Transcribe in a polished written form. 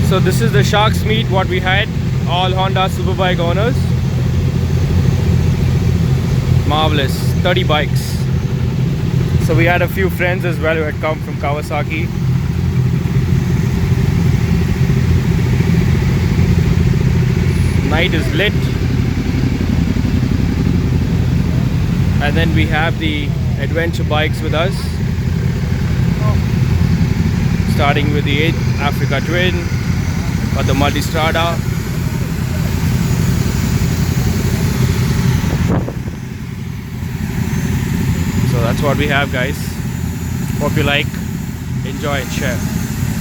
So this is the Sharks meet what we had, all Honda Superbike owners. Marvelous, 30 bikes. So we had a few friends as well who had come from Kawasaki. Night is lit. And then we have the adventure bikes with us. Starting with the 8th Africa Twin, or the Multistrada. So that's what we have, guys. Hope you like, enjoy and share.